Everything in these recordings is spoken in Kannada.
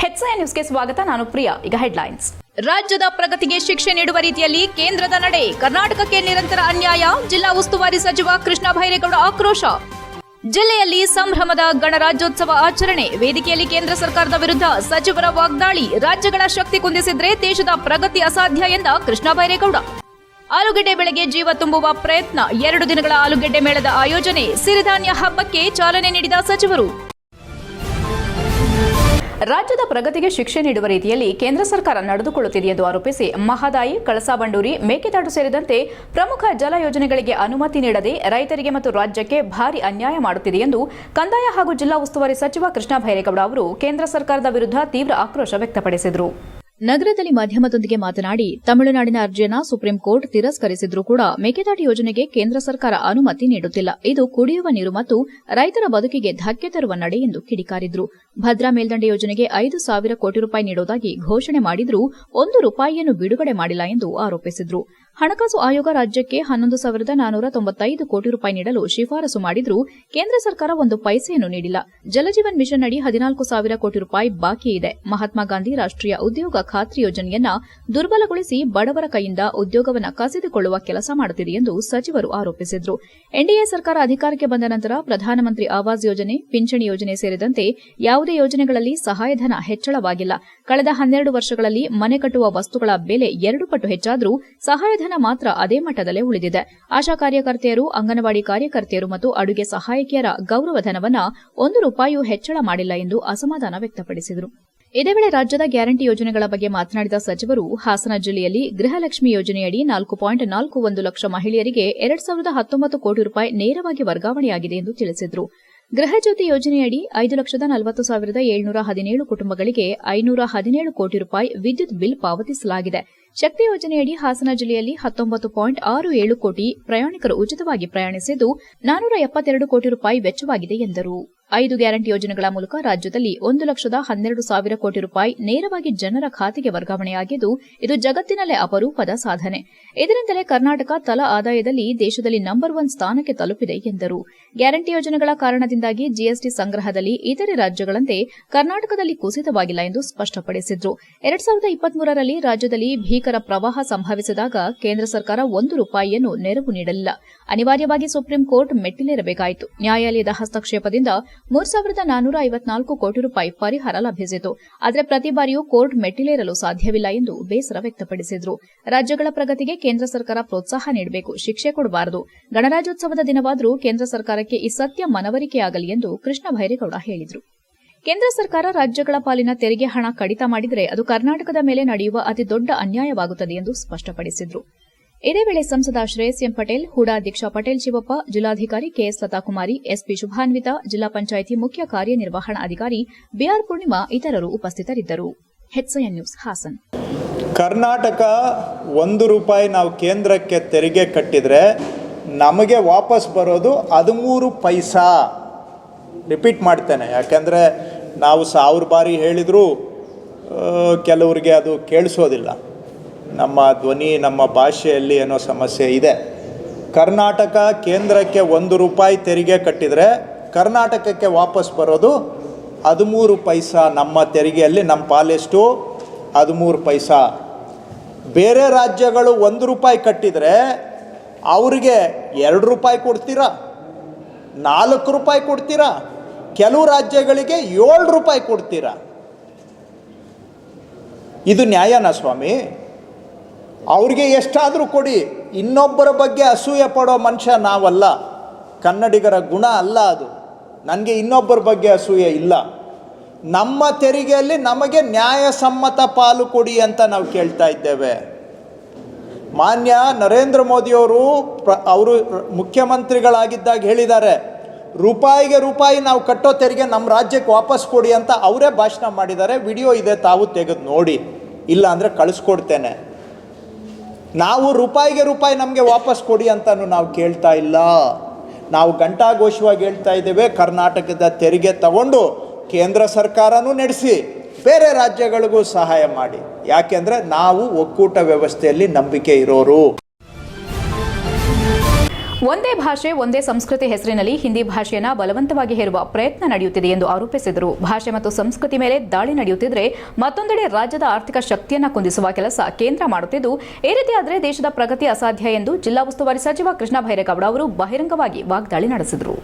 HCI ನ್ಯೂಸ್ಗೆ ಸ್ವಾಗತ. ನಾನು ಪ್ರಿಯಾ. ಈಗ ಹೆಡ್ಲೈನ್ಸ್. ರಾಜ್ಯದ ಪ್ರಗತಿಗೆ ಶಿಕ್ಷೆ ನೀಡುವ ರೀತಿಯಲ್ಲಿ ಕೇಂದ್ರದ ನಡೆ, ಕರ್ನಾಟಕಕ್ಕೆ ನಿರಂತರ ಅನ್ಯಾಯ, ಜಿಲ್ಲಾ ಉಸ್ತುವಾರಿ ಸಚಿವ ಕೃಷ್ಣ ಬೈರೇಗೌಡ ಆಕ್ರೋಶ. ಜಿಲ್ಲೆಯಲ್ಲಿ ಸಂಭ್ರಮದ ಗಣರಾಜ್ಯೋತ್ಸವ ಆಚರಣೆ, ವೇದಿಕೆಯಲ್ಲಿ ಕೇಂದ್ರ ಸರ್ಕಾರದ ವಿರುದ್ಧ ಸಚಿವರ ವಾಗ್ದಾಳಿ, ರಾಜ್ಯಗಳ ಶಕ್ತಿ ಕುಂದಿಸಿದ್ರೆ ದೇಶದ ಪ್ರಗತಿ ಅಸಾಧ್ಯ ಎಂದ ಕೃಷ್ಣ ಬೈರೇಗೌಡ. ಆಲೂಗೆಡ್ಡೆ ಬೆಳೆಗೆ ಜೀವ ತುಂಬುವ ಪ್ರಯತ್ನ, 2 ದಿನಗಳ ಆಲೂಗೆಡ್ಡೆ ಮೇಳದ ಆಯೋಜನೆ, ಸಿರಿಧಾನ್ಯ ಹಬ್ಬಕ್ಕೆ ಚಾಲನೆ ನೀಡಿದ ಸಚಿವರು. ರಾಜ್ಯದ ಪ್ರಗತಿಗೆ ಶಿಕ್ಷೆ ನೀಡುವ ರೀತಿಯಲ್ಲಿ ಕೇಂದ್ರ ಸರ್ಕಾರ ನಡೆದುಕೊಳ್ಳುತ್ತಿದೆ ಎಂದು ಆರೋಪಿಸಿ ಮಹದಾಯಿ, ಕಳಸಾ ಬಂಡೂರಿ, ಮೇಕೆದಾಟು ಸೇರಿದಂತೆ ಪ್ರಮುಖ ಜಲ ಯೋಜನೆಗಳಿಗೆ ಅನುಮತಿ ನೀಡದೆ ರೈತರಿಗೆ ಮತ್ತು ರಾಜ್ಯಕ್ಕೆ ಭಾರಿ ಅನ್ಯಾಯ ಮಾಡುತ್ತಿದೆ ಎಂದು ಕಂದಾಯ ಹಾಗೂ ಜಿಲ್ಲಾ ಉಸ್ತುವಾರಿ ಸಚಿವ ಕೃಷ್ಣ ಬೈರೇಗೌಡ ಅವರು ಕೇಂದ್ರ ಸರ್ಕಾರದ ವಿರುದ್ಧ ತೀವ್ರ ಆಕ್ರೋಶ ವ್ಯಕ್ತಪಡಿಸಿದರು. ನಗರದಲ್ಲಿ ಮಾಧ್ಯಮದೊಂದಿಗೆ ಮಾತನಾಡಿ, ತಮಿಳುನಾಡಿನ ಅರ್ಜಿಯನ್ನು ಸುಪ್ರೀಂ ಕೋರ್ಟ್ ತಿರಸ್ಕರಿಸಿದ್ರೂ ಕೂಡ ಮೇಕೆದಾಟು ಯೋಜನೆಗೆ ಕೇಂದ್ರ ಸರ್ಕಾರ ಅನುಮತಿ ನೀಡುತ್ತಿಲ್ಲ. ಇದು ಕುಡಿಯುವ ನೀರು ಮತ್ತು ರೈತರ ಬದುಕಿಗೆ ಧಕ್ಕೆ ತರುವ ನಡೆ ಎಂದು ಕಿಡಿಕಾರಿದ್ರು. ಭದ್ರಾ ಮೇಲ್ದಂಡೆ ಯೋಜನೆಗೆ 5,000 ಕೋಟಿ ರೂಪಾಯಿ ನೀಡುವುದಾಗಿ ಘೋಷಣೆ ಮಾಡಿದ್ರೂ 1 ರೂಪಾಯಿಯನ್ನು ಬಿಡುಗಡೆ ಮಾಡಿಲ್ಲ ಎಂದು ಆರೋಪಿಸಿದ್ರು. ಹಣಕಾಸು ಆಯೋಗ ರಾಜ್ಯಕ್ಕೆ 11,495 ಕೋಟಿ ರೂಪಾಯಿ ನೀಡಲು ಶಿಫಾರಸು ಮಾಡಿದ್ರೂ ಕೇಂದ್ರ ಸರ್ಕಾರ 1 ಪೈಸೆಯನ್ನು ನೀಡಿಲ್ಲ. ಜಲಜೀವನ್ ಮಿಷನ್ ಅಡಿ 14,000 ಕೋಟಿ ರೂಪಾಯಿ ಬಾಕಿ ಇದೆ. ಮಹಾತ್ಮ ಗಾಂಧಿ ರಾಷ್ಟ್ರೀಯ ಉದ್ಯೋಗ ಖಾತ್ರಿ ಯೋಜನೆಯನ್ನ ದುರ್ಬಲಗೊಳಿಸಿ ಬಡವರ ಕೈಯಿಂದ ಉದ್ಯೋಗವನ್ನು ಕಸಿದುಕೊಳ್ಳುವ ಕೆಲಸ ಮಾಡುತ್ತಿದೆ ಎಂದು ಸಚಿವರು ಆರೋಪಿಸಿದರು. ಎನ್ಡಿಎ ಸರ್ಕಾರ ಅಧಿಕಾರಕ್ಕೆ ಬಂದ ನಂತರ ಪ್ರಧಾನಮಂತ್ರಿ ಆವಾಸ್ ಯೋಜನೆ, ಪಿಂಚಣಿ ಯೋಜನೆ ಸೇರಿದಂತೆ ಯಾವುದೇ ಯೋಜನೆಗಳಲ್ಲಿ ಸಹಾಯಧನ ಹೆಚ್ಚಳವಾಗಿಲ್ಲ. ಕಳೆದ 12 ವರ್ಷಗಳಲ್ಲಿ ಮನೆ ಕಟ್ಟುವ ವಸ್ತುಗಳ ಬೆಲೆ 2 ಪಟ್ಟು ಹೆಚ್ಚಾದರೂ ಸಹಾಯಧನ ಮಾತ್ರ ಅದೇ ಮಟ್ಟದಲ್ಲೇ ಉಳಿದಿದೆ. ಆಶಾ ಕಾರ್ಯಕರ್ತೆಯರು, ಅಂಗನವಾಡಿ ಕಾರ್ಯಕರ್ತೆಯರು ಮತ್ತು ಅಡುಗೆ ಸಹಾಯಕಿಯರ ಗೌರವಧನವನ್ನ 1 ರೂಪಾಯಿಯೂ ಹೆಚ್ಚಳ ಮಾಡಿಲ್ಲ ಎಂದು ಅಸಮಾಧಾನ ವ್ಯಕ್ತಪಡಿಸಿದರು. ಇದೇ ವೇಳೆ ರಾಜ್ಯದ ಗ್ಯಾರಂಟಿ ಯೋಜನೆಗಳ ಬಗ್ಗೆ ಮಾತನಾಡಿದ ಸಚಿವರು, ಹಾಸನ ಜಿಲ್ಲೆಯಲ್ಲಿ ಗೃಹಲಕ್ಷ್ಮಿ ಯೋಜನೆಯಡಿ 4.41 ಲಕ್ಷ ಮಹಿಳೆಯರಿಗೆ 2,019 ಕೋಟಿ ರೂಪಾಯಿ ನೇರವಾಗಿ ವರ್ಗಾವಣೆಯಾಗಿದೆ ಎಂದು ತಿಳಿಸಿದರು. ಗೃಹಜ್ಯೋತಿ ಯೋಜನೆಯಡಿ 5,40,717 ಕುಟುಂಬಗಳಿಗೆ 517 ಕೋಟಿ ರೂಪಾಯಿ ವಿದ್ಯುತ್ ಬಿಲ್ ಪಾವತಿಸಲಾಗಿದೆ. ಶಕ್ತಿ ಯೋಜನೆಯಡಿ ಹಾಸನ ಜಿಲ್ಲೆಯಲ್ಲಿ 19.67 ಕೋಟಿ ಪ್ರಯಾಣಿಕರು ಉಚಿತವಾಗಿ ಪ್ರಯಾಣಿಸಿದ್ದು 472 ಕೋಟಿ ರೂಪಾಯಿ ವೆಚ್ಚವಾಗಿದೆ ಎಂದರು. 5 ಗ್ಯಾರಂಟಿ ಯೋಜನೆಗಳ ಮೂಲಕ ರಾಜ್ಯದಲ್ಲಿ 1,12,000 ಕೋಟಿ ರೂಪಾಯಿ ನೇರವಾಗಿ ಜನರ ಖಾತೆಗೆ ವರ್ಗಾವಣೆಯಾಗಿದ್ದು, ಇದು ಜಗತ್ತಿನಲ್ಲೇ ಅಪರೂಪದ ಸಾಧನೆ. ಇದರಿಂದಲೇ ಕರ್ನಾಟಕ ತಲಾ ಆದಾಯದಲ್ಲಿ ದೇಶದಲ್ಲಿ ನಂಬರ್ 1 ಸ್ಥಾನಕ್ಕೆ ತಲುಪಿದೆ ಎಂದರು. ಗ್ಯಾರಂಟಿ ಯೋಜನೆಗಳ ಕಾರಣದಿಂದಾಗಿ ಜಿಎಸ್ಟಿ ಸಂಗ್ರಹದಲ್ಲಿ ಇತರೆ ರಾಜ್ಯಗಳಂತೆ ಕರ್ನಾಟಕದಲ್ಲಿ ಕುಸಿತವಾಗಿಲ್ಲ ಎಂದು ಸ್ಪಷ್ಟಪಡಿಸಿದರು. 2023ರಲ್ಲಿ ರಾಜ್ಯದಲ್ಲಿ ಭೀಕರ ಪ್ರವಾಹ ಸಂಭವಿಸಿದಾಗ ಕೇಂದ್ರ ಸರ್ಕಾರ 1 ರೂಪಾಯಿಯನ್ನು ನೆರವು ನೀಡಲಿಲ್ಲ. ಅನಿವಾರ್ಯವಾಗಿ ಸುಪ್ರೀಂ ಕೋರ್ಟ್ ಮೆಟ್ಟಿಲೇರಬೇಕಾಯಿತು. ನ್ಯಾಯಾಲಯದ ಹಸ್ತಕ್ಷೇಪದಿಂದ 3,454 ಕೋಟಿ ರೂಪಾಯಿ ಪರಿಹಾರ ಲಭಿಸಿತು. ಆದರೆ ಪ್ರತಿ ಬಾರಿಯೂ ಕೋರ್ಟ್ ಮೆಟ್ಟಿಲೇರಲು ಸಾಧ್ಯವಿಲ್ಲ ಎಂದು ಬೇಸರ ವ್ಯಕ್ತಪಡಿಸಿದರು. ರಾಜ್ಯಗಳ ಪ್ರಗತಿಗೆ ಕೇಂದ್ರ ಸರ್ಕಾರ ಪ್ರೋತ್ಸಾಹ ನೀಡಬೇಕು, ಶಿಕ್ಷೆ ಕೊಡಬಾರದು. ಗಣರಾಜ್ಯೋತ್ಸವದ ದಿನವಾದರೂ ಕೇಂದ್ರ ಸರ್ಕಾರಕ್ಕೆ ಈ ಸತ್ಯ ಮನವರಿಕೆಯಾಗಲಿ ಎಂದು ಕೃಷ್ಣ ಬೈರೇಗೌಡ ಹೇಳಿದರು. ಕೇಂದ್ರ ಸರ್ಕಾರ ರಾಜ್ಯಗಳ ಪಾಲಿನ ತೆರಿಗೆ ಹಣ ಕಡಿತ ಮಾಡಿದರೆ ಅದು ಕರ್ನಾಟಕದ ಮೇಲೆ ನಡೆಯುವ ಅತಿ ದೊಡ್ಡ ಅನ್ಯಾಯವಾಗುತ್ತದೆ ಎಂದು ಸ್ಪಷ್ಟಪಡಿಸಿದರು. ಇದೇ ವೇಳೆ ಸಂಸದ ಶ್ರೇಯಸ್ ಎಂ ಪಟೇಲ್, ಹೂಡಾ ಅಧ್ಯಕ್ಷ ಪಟೇಲ್ ಶಿವಪ್ಪ, ಜಿಲ್ಲಾಧಿಕಾರಿ ಕೆಎಸ್ ಲತಾಕುಮಾರಿ, ಎಸ್ಪಿ ಶುಭಾನ್ವಿತಾ, ಜಿಲ್ಲಾ ಪಂಚಾಯಿತಿ ಮುಖ್ಯ ಕಾರ್ಯನಿರ್ವಹಣಾಧಿಕಾರಿ ಬಿಆರ್ ಪೂರ್ಣಿಮಾ ಇತರರು ಉಪಸ್ಥಿತರಿದ್ದರು. HCI news Haasan. ಕರ್ನಾಟಕ 1 ರೂಪಾಯಿ ನಾವು ಕೇಂದ್ರಕ್ಕೆ ತೆರಿಗೆ ಕಟ್ಟಿದರೆ ನಮಗೆ ವಾಪಸ್ ಬರೋದು 13 ಪೈಸಾ. ರಿಪೀಟ್ ಮಾಡ್ತೇನೆ, ಯಾಕೆಂದರೆ ನಾವು 1000 ಬಾರಿ ಹೇಳಿದರೂ ಕೆಲವರಿಗೆ ಅದು ಕೇಳಿಸೋದಿಲ್ಲ. ನಮ್ಮ ಧ್ವನಿ, ನಮ್ಮ ಭಾಷೆಯಲ್ಲಿ ಏನೋ ಸಮಸ್ಯೆ ಇದೆ. ಕರ್ನಾಟಕ ಕೇಂದ್ರಕ್ಕೆ 1 ರೂಪಾಯಿ ತೆರಿಗೆ ಕಟ್ಟಿದರೆ ಕರ್ನಾಟಕಕ್ಕೆ ವಾಪಸ್ ಬರೋದು 13 ಪೈಸಾ. ನಮ್ಮ ತೆರಿಗೆಯಲ್ಲಿ ನಮ್ಮ ಪಾಲೆಷ್ಟು 13 ಪೈಸಾ. ಬೇರೆ ರಾಜ್ಯಗಳು 1 ರೂಪಾಯಿ ಕಟ್ಟಿದರೆ ಅವರಿಗೆ 2 ರೂಪಾಯಿ ಕೊಡ್ತೀರಾ, 4 ರೂಪಾಯಿ ಕೊಡ್ತೀರಾ, ಕೆಲವು ರಾಜ್ಯಗಳಿಗೆ 7 ರೂಪಾಯಿ ಕೊಡ್ತೀರಾ. ಇದು ನ್ಯಾಯನಾ ಸ್ವಾಮಿ? ಅವ್ರಿಗೆ ಎಷ್ಟಾದರೂ ಕೊಡಿ. ಇನ್ನೊಬ್ಬರ ಬಗ್ಗೆ ಅಸೂಯೆ ಪಡೋ ಮನುಷ್ಯ ನಾವಲ್ಲ. ಕನ್ನಡಿಗರ ಗುಣ ಅಲ್ಲ ಅದು. ನನಗೆ ಇನ್ನೊಬ್ಬರ ಬಗ್ಗೆ ಅಸೂಯೆ ಇಲ್ಲ. ನಮ್ಮ ತೆರಿಗೆಯಲ್ಲಿ ನಮಗೆ ನ್ಯಾಯಸಮ್ಮತ ಪಾಲು ಕೊಡಿ ಅಂತ ನಾವು ಕೇಳ್ತಾ ಇದ್ದೇವೆ. ಮಾನ್ಯ ನರೇಂದ್ರ ಮೋದಿಯವರು ಅವರು ಮುಖ್ಯಮಂತ್ರಿಗಳಾಗಿದ್ದಾಗ ಹೇಳಿದ್ದಾರೆ, ರೂಪಾಯಿಗೆ ರೂಪಾಯಿ ನಾವು ಕಟ್ಟೋ ತೆರಿಗೆ ನಮ್ಮ ರಾಜ್ಯಕ್ಕೆ ವಾಪಸ್ ಕೊಡಿ ಅಂತ ಅವರೇ ಭಾಷಣ ಮಾಡಿದ್ದಾರೆ. ವಿಡಿಯೋ ಇದೆ, ತಾವು ತೆಗೆದು ನೋಡಿ, ಇಲ್ಲ ಅಂದರೆ ಕಳಿಸ್ಕೊಡ್ತೇನೆ. ನಾವು ರೂಪಾಯಿಗೆ ರೂಪಾಯಿ ನಮಗೆ ವಾಪಸ್ ಕೊಡಿ ಅಂತಲೂ ನಾವು ಕೇಳ್ತಾ ಇಲ್ಲ. ನಾವು ಘಂಟಾಘೋಷವಾಗಿ ಹೇಳ್ತಾ ಇದ್ದೇವೆ, ಕರ್ನಾಟಕದ ತೆರಿಗೆ ತಗೊಂಡು ಕೇಂದ್ರ ಸರ್ಕಾರನೂ ನಡೆಸಿ ಬೇರೆ ರಾಜ್ಯಗಳಿಗೂ ಸಹಾಯ ಮಾಡಿ. ಯಾಕೆಂದರೆ ನಾವು ಒಕ್ಕೂಟ ವ್ಯವಸ್ಥೆಯಲ್ಲಿ ನಂಬಿಕೆ ಇರೋರು. ಒಂದೇ ಭಾಷೆ ಒಂದೇ ಸಂಸ್ಕೃತಿ ಹೆಸರಿನಲ್ಲಿ ಹಿಂದಿ ಭಾಷೆಯನ್ನು ಬಲವಂತವಾಗಿ ಹೇರುವ ಪ್ರಯತ್ನ ನಡೆಯುತ್ತಿದೆ ಎಂದು ಆರೋಪಿಸಿದರು. ಭಾಷೆ ಮತ್ತು ಸಂಸ್ಕೃತಿ ಮೇಲೆ ದಾಳಿ ನಡೆಯುತ್ತಿದ್ದರೆ ಮತ್ತೊಂದೆಡೆ ರಾಜ್ಯದ ಆರ್ಥಿಕ ಶಕ್ತಿಯನ್ನು ಕುಂದಿಸುವ ಕೆಲಸ ಕೇಂದ್ರ ಮಾಡುತ್ತಿದ್ದು, ಈ ರೀತಿಯಾದರೆ ದೇಶದ ಪ್ರಗತಿ ಅಸಾಧ್ಯ ಎಂದು ಜಿಲ್ಲಾ ಉಸ್ತುವಾರಿ ಸಚಿವ ಕೃಷ್ಣ ಬೈರೇಗೌಡ ಅವರು ಬಹಿರಂಗವಾಗಿ ವಾಗ್ದಾಳಿ ನಡೆಸಿದರು.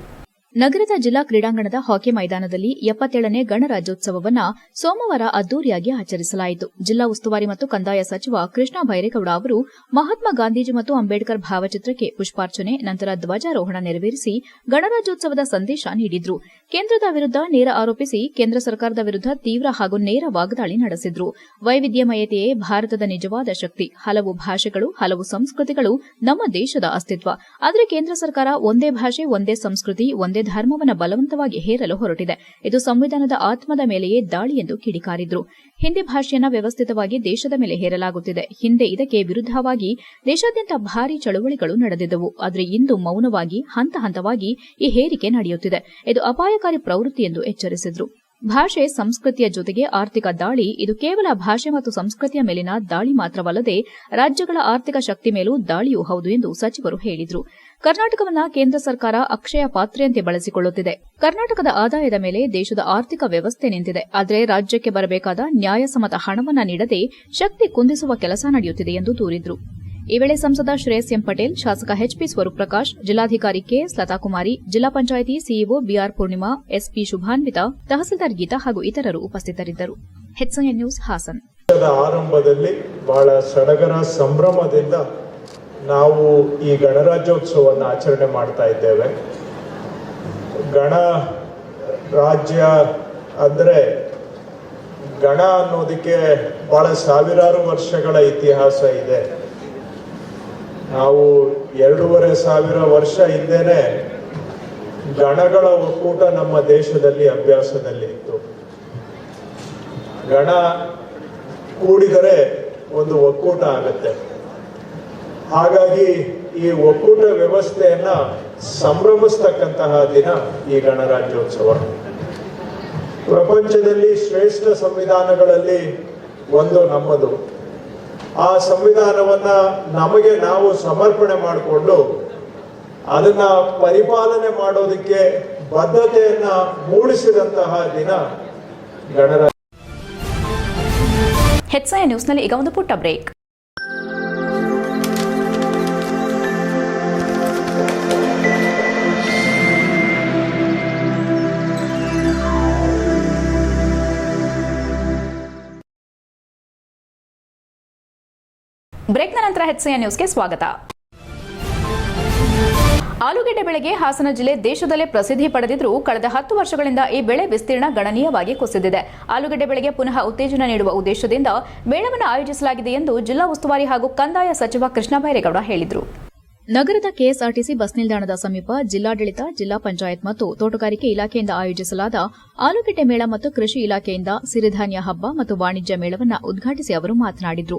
ನಗರದ ಜಿಲ್ಲಾ ಕ್ರೀಡಾಂಗಣದ ಹಾಕಿ ಮೈದಾನದಲ್ಲಿ 77ನೇ ಗಣರಾಜ್ಯೋತ್ಸವವನ್ನು ಸೋಮವಾರ ಅದ್ದೂರಿಯಾಗಿ ಆಚರಿಸಲಾಯಿತು. ಜಿಲ್ಲಾ ಉಸ್ತುವಾರಿ ಮತ್ತು ಕಂದಾಯ ಸಚಿವ ಕೃಷ್ಣ ಬೈರೇಗೌಡ ಅವರು ಮಹಾತ್ಮ ಗಾಂಧೀಜಿ ಮತ್ತು ಅಂಬೇಡ್ಕರ್ ಭಾವಚಿತ್ರಕ್ಕೆ ಪುಷ್ಪಾರ್ಚನೆ ನಂತರ ಧ್ವಜಾರೋಹಣ ನೆರವೇರಿಸಿ ಗಣರಾಜ್ಯೋತ್ಸವದ ಸಂದೇಶ ನೀಡಿದ್ರು. ಕೇಂದ್ರದ ವಿರುದ್ಧ ನೇರ ಆರೋಪಿಸಿ ಕೇಂದ್ರ ಸರ್ಕಾರದ ವಿರುದ್ಧ ತೀವ್ರ ಹಾಗೂ ನೇರ ವಾಗ್ದಾಳಿ ನಡೆಸಿದ್ರು. ವೈವಿಧ್ಯಮಯತೆಯೇ ಭಾರತದ ನಿಜವಾದ ಶಕ್ತಿ, ಹಲವು ಭಾಷೆಗಳು, ಹಲವು ಸಂಸ್ಕೃತಿಗಳು ನಮ್ಮ ದೇಶದ ಅಸ್ತಿತ್ವ. ಆದರೆ ಕೇಂದ್ರ ಸರ್ಕಾರ ಒಂದೇ ಭಾಷೆ, ಒಂದೇ ಸಂಸ್ಕೃತಿ, ಒಂದೇ ಧರ್ಮವನ್ನು ಬಲವಂತವಾಗಿ ಹೇರಲು ಹೊರಟಿದೆ. ಇದು ಸಂವಿಧಾನದ ಆತ್ಮದ ಮೇಲೆಯೇ ದಾಳಿ ಎಂದು ಕಿಡಿಕಾರಿದ್ರು. ಹಿಂದಿ ಭಾಷೆಯನ್ನು ವ್ಯವಸ್ಥಿತವಾಗಿ ದೇಶದ ಮೇಲೆ ಹೇರಲಾಗುತ್ತಿದೆ. ಹಿಂದೆ ಇದಕ್ಕೆ ವಿರುದ್ಧವಾಗಿ ದೇಶಾದ್ಯಂತ ಭಾರೀ ಚಳವಳಿಗಳು ನಡೆದಿದ್ದವು. ಆದರೆ ಇಂದು ಮೌನವಾಗಿ ಹಂತ ಹಂತವಾಗಿ ಈ ಹೇರಿಕೆ ನಡೆಯುತ್ತಿದೆ. ಇದು ಅಪಾಯಕಾರಿ ಪ್ರವೃತ್ತಿ ಎಂದು ಎಚ್ಚರಿಸಿದರು. ಭಾಷೆ, ಸಂಸ್ಕೃತಿಯ ಜೊತೆಗೆ ಆರ್ಥಿಕ ದಾಳಿ, ಇದು ಕೇವಲ ಭಾಷೆ ಮತ್ತು ಸಂಸ್ಕೃತಿಯ ಮೇಲಿನ ದಾಳಿ ಮಾತ್ರವಲ್ಲದೆ ರಾಜ್ಯಗಳ ಆರ್ಥಿಕ ಶಕ್ತಿ ಮೇಲೂ ದಾಳಿಯೂ ಹೌದು ಎಂದು ಸಚಿವರು ಹೇಳಿದರು. ಕರ್ನಾಟಕವನ್ನ ಕೇಂದ್ರ ಸರ್ಕಾರ ಅಕ್ಷಯ ಪಾತ್ರೆಯಂತೆ ಬಳಸಿಕೊಳ್ಳುತ್ತಿದೆ. ಕರ್ನಾಟಕದ ಆದಾಯದ ಮೇಲೆ ದೇಶದ ಆರ್ಥಿಕ ವ್ಯವಸ್ಥೆ ನಿಂತಿದೆ. ಆದರೆ ರಾಜ್ಯಕ್ಕೆ ಬರಬೇಕಾದ ನ್ಯಾಯಸಮ್ಮತ ಹಣವನ್ನ ನೀಡದೆ ಶಕ್ತಿ ಕುಂದಿಸುವ ಕೆಲಸ ನಡೆಯುತ್ತಿದೆ ಎಂದು ದೂರಿದರು. ಈ ವೇಳೆ ಸಂಸದ ಶ್ರೇಯಸ್ ಎಂ ಪಟೇಲ್, ಶಾಸಕ ಎಚ್ಪಿ ಸ್ವರೂಪ್ ಪ್ರಕಾಶ್, ಜಿಲ್ಲಾಧಿಕಾರಿ ಕೆಎಸ್ ಲತಾಕುಮಾರಿ, ಜಿಲ್ಲಾ ಪಂಚಾಯಿತಿ CEO B R Purnima, SP Shubhanvita, ತಹಸೀಲ್ದಾರ್ ಗೀತಾ ಹಾಗೂ ಇತರರು ಉಪಸ್ಥಿತರಿದ್ದರು. HCN news Hassan. ಆರಂಭದಲ್ಲಿ ಬಹಳ ಸಡಗರ ಸಂಭ್ರಮದಿಂದ ನಾವು ಈ ಗಣರಾಜ್ಯೋತ್ಸವವನ್ನು ಆಚರಣೆ ಮಾಡ್ತಾ ಇದ್ದೇವೆ. ಗಣರಾಜ್ಯ ಅಂದರೆ ಗಣ ಅನ್ನೋದಕ್ಕೆ ಬಹಳ ಸಾವಿರಾರು ವರ್ಷಗಳ ಇತಿಹಾಸ ಇದೆ. ನಾವು 2500 ವರ್ಷ ಹಿಂದೆನೆ ಗಣಗಳ ಒಕ್ಕೂಟ ನಮ್ಮ ದೇಶದಲ್ಲಿ ಅಭ್ಯಾಸದಲ್ಲಿ ಇತ್ತು. ಗಣ ಕೂಡಿದರೆ ಒಂದು ಒಕ್ಕೂಟ ಆಗುತ್ತೆ. ಹಾಗಾಗಿ ಈ ಒಕ್ಕೂಟ ವ್ಯವಸ್ಥೆಯನ್ನ ಸಂಭ್ರಮಿಸ್ತಕ್ಕಂತಹ ದಿನ ಈ ಗಣರಾಜ್ಯೋತ್ಸವ. ಪ್ರಪಂಚದಲ್ಲಿ ಶ್ರೇಷ್ಠ ಸಂವಿಧಾನಗಳಲ್ಲಿ ಒಂದು ನಮ್ಮದು. ಆ ಸಂವಿಧಾನವನ್ನ ನಮಗೆ ನಾವು ಸಮರ್ಪಣೆ ಮಾಡಿಕೊಂಡು ಅದನ್ನ ಪರಿಪಾಲನೆ ಮಾಡೋದಕ್ಕೆ ಬದ್ಧತೆಯನ್ನ ಮೂಡಿಸಿದಂತಹ ದಿನ ಗಣರಾಜ್ಯ. HCN ನ್ಯೂಸ್ನಲ್ಲಿ ಈಗ ಒಂದು ಪುಟ್ಟ ಬ್ರೇಕ್. ಬ್ರೇಕ್ನ ನಂತರ HCN ನ್ಯೂಸ್ಗೆ ಸ್ವಾಗತ. ಆಲೂಗೆಡ್ಡೆ ಬೆಳೆಗೆ ಹಾಸನ ಜಿಲ್ಲೆ ದೇಶದಲ್ಲೇ ಪ್ರಸಿದ್ಧಿ ಪಡೆದಿದ್ದರೂ ಕಳೆದ 10 ವರ್ಷಗಳಿಂದ ಈ ಬೆಳೆ ವಿಸ್ತೀರ್ಣ ಗಣನೀಯವಾಗಿ ಕುಸಿದಿದೆ. ಆಲೂಗೆಡ್ಡೆ ಬೆಳೆಗೆ ಪುನಃ ಉತ್ತೇಜನ ನೀಡುವ ಉದ್ದೇಶದಿಂದ ಮೇಳವನ್ನು ಆಯೋಜಿಸಲಾಗಿದೆ ಎಂದು ಜಿಲ್ಲಾ ಉಸ್ತುವಾರಿ ಹಾಗೂ ಕಂದಾಯ ಸಚಿವ ಕೃಷ್ಣ ಬೈರೇಗೌಡ ಹೇಳಿದರು. ನಗರದ ಕೆಎಸ್ಆರ್ಟಿಸಿ ಬಸ್ ನಿಲ್ದಾಣದ ಸಮೀಪ ಜಿಲ್ಲಾಡಳಿತ, ಜಿಲ್ಲಾ ಪಂಚಾಯತ್ ಮತ್ತು ತೋಟಗಾರಿಕೆ ಇಲಾಖೆಯಿಂದ ಆಯೋಜಿಸಲಾದ ಆಲೂಗೆಡ್ಡೆ ಮೇಳ ಮತ್ತು ಕೃಷಿ ಇಲಾಖೆಯಿಂದ ಸಿರಿಧಾನ್ಯ ಹಬ್ಬ ಮತ್ತು ವಾಣಿಜ್ಯ ಮೇಳವನ್ನು ಉದ್ಘಾಟಿಸಿ ಅವರು ಮಾತನಾಡಿದರು.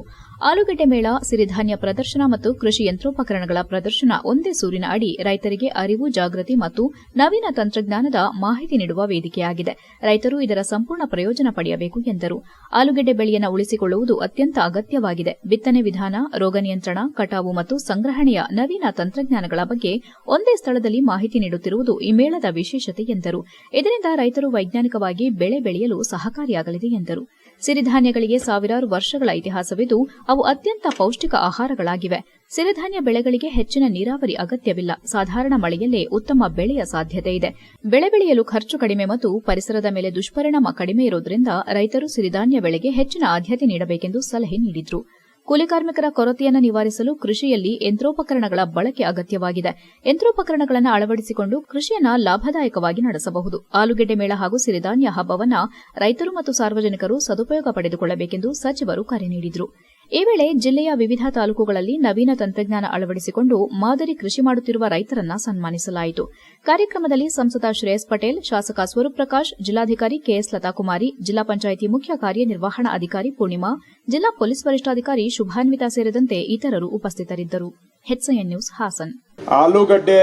ಆಲೂಗೆಡ್ಡೆ ಮೇಳ, ಸಿರಿಧಾನ್ಯ ಪ್ರದರ್ಶನ ಮತ್ತು ಕೃಷಿ ಯಂತ್ರೋಪಕರಣಗಳ ಪ್ರದರ್ಶನ ಒಂದೇ ಸೂರಿನ ಅಡಿ ರೈತರಿಗೆ ಅರಿವು, ಜಾಗೃತಿ ಮತ್ತು ನವೀನ ತಂತ್ರಜ್ಞಾನದ ಮಾಹಿತಿ ನೀಡುವ ವೇದಿಕೆಯಾಗಿದೆ. ರೈತರು ಇದರ ಸಂಪೂರ್ಣ ಪ್ರಯೋಜನ ಪಡೆಯಬೇಕು ಎಂದರು. ಆಲೂಗೆಡ್ಡೆ ಬೆಳೆಯನ್ನು ಉಳಿಸಿಕೊಳ್ಳುವುದು ಅತ್ಯಂತ ಅಗತ್ಯವಾಗಿದೆ. ಬಿತ್ತನೆ ವಿಧಾನ, ರೋಗ ನಿಯಂತ್ರಣ, ಕಟಾವು ಮತ್ತು ಸಂಗ್ರಹಣೆಯ ನವೀನ ತಂತ್ರಜ್ಞಾನಗಳ ಬಗ್ಗೆ ಒಂದೇ ಸ್ಥಳದಲ್ಲಿ ಮಾಹಿತಿ ನೀಡುತ್ತಿರುವುದು ಈ ಮೇಳದ ವಿಶೇಷತೆ ಎಂದರು. ಇದರಿಂದ ರೈತರು ವೈಜ್ಞಾನಿಕವಾಗಿ ಬೆಳೆ ಬೆಳೆಯಲು ಸಹಕಾರಿಯಾಗಲಿದೆ ಎಂದರು. ಸಿರಿಧಾನ್ಯಗಳಿಗೆ ಸಾವಿರಾರು ವರ್ಷಗಳ ಇತಿಹಾಸವಿದ್ದು ಅವು ಅತ್ಯಂತ ಪೌಷ್ಟಿಕ ಆಹಾರಗಳಾಗಿವೆ. ಸಿರಿಧಾನ್ಯ ಬೆಳೆಗಳಿಗೆ ಹೆಚ್ಚಿನ ನೀರಾವರಿ ಅಗತ್ಯವಿಲ್ಲ. ಸಾಧಾರಣ ಮಳೆಯಲ್ಲೇ ಉತ್ತಮ ಬೆಳೆಯ ಸಾಧ್ಯತೆ ಇದೆ. ಬೆಳೆ ಬೆಳೆಯಲು ಖರ್ಚು ಕಡಿಮೆ ಮತ್ತು ಪರಿಸರದ ಮೇಲೆ ದುಷ್ಪರಿಣಾಮ ಕಡಿಮೆ ಇರುವುದರಿಂದ ರೈತರು ಸಿರಿಧಾನ್ಯ ಬೆಳೆಗೆ ಹೆಚ್ಚಿನ ಆದ್ಯತೆ ನೀಡಬೇಕೆಂದು ಸಲಹೆ ನೀಡಿದರು. ಕೂಲಿ ಕಾರ್ಮಿಕರ ಕೊರತೆಯನ್ನು ನಿವಾರಿಸಲು ಕೃಷಿಯಲ್ಲಿ ಯಂತ್ರೋಪಕರಣಗಳ ಬಳಕೆ ಅಗತ್ಯವಾಗಿದೆ. ಯಂತ್ರೋಪಕರಣಗಳನ್ನು ಅಳವಡಿಸಿಕೊಂಡು ಕೃಷಿಯನ್ನು ಲಾಭದಾಯಕವಾಗಿ ನಡೆಸಬಹುದು. ಆಲೂಗೆಡ್ಡೆ ಮೇಳ ಹಾಗೂ ಸಿರಿಧಾನ್ಯ ಹಬ್ಬವನ್ನು ರೈತರು ಮತ್ತು ಸಾರ್ವಜನಿಕರು ಸದುಪಯೋಗ ಪಡೆದುಕೊಳ್ಳಬೇಕೆಂದು ಸಚಿವರು ಕರೆ ನೀಡಿದರು. ಈ ವೇಳೆ ಜಿಲ್ಲೆಯ ವಿವಿಧ ತಾಲೂಕುಗಳಲ್ಲಿ ನವೀನ ತಂತ್ರಜ್ಞಾನ ಅಳವಡಿಸಿಕೊಂಡು ಮಾದರಿ ಕೃಷಿ ಮಾಡುತ್ತಿರುವ ರೈತರನ್ನ ಸನ್ಮಾನಿಸಲಾಯಿತು. ಕಾರ್ಯಕ್ರಮದಲ್ಲಿ ಸಂಸದ ಶ್ರೇಯಸ್ ಪಟೇಲ್, ಶಾಸಕ ಸ್ವರೂಪ್ ಪ್ರಕಾಶ್, ಜಿಲ್ಲಾಧಿಕಾರಿ ಕೆಎಸ್ ಲತಾಕುಮಾರಿ, ಜಿಲ್ಲಾ ಪಂಚಾಯಿತಿ ಮುಖ್ಯ ಕಾರ್ಯನಿರ್ವಹಣಾ ಅಧಿಕಾರಿ ಪೂರ್ಣಿಮಾ, ಜಿಲ್ಲಾ ಪೊಲೀಸ್ ವರಿಷ್ಠಾಧಿಕಾರಿ ಶುಭಾನ್ವಿತಾ ಸೇರಿದಂತೆ ಇತರರು ಉಪಸ್ಥಿತರಿದ್ದರು. HCN news Hassan. ಆಲೂಗಡ್ಡೆ